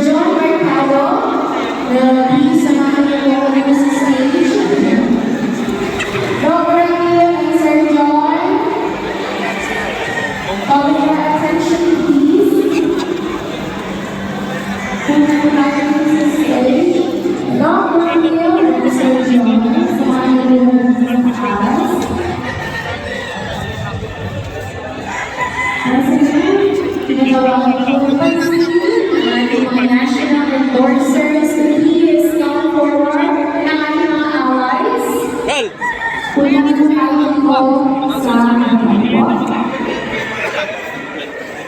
John Mercado, will be summoned to the stage. Robert and Sir John, call your attention please. Summoned to the stage. Robert and Sir John, summoned to the house. Ginagawa ko po ating mga national endorsers, he is come forward ng ating mga allies. Punta na tayo po sa mga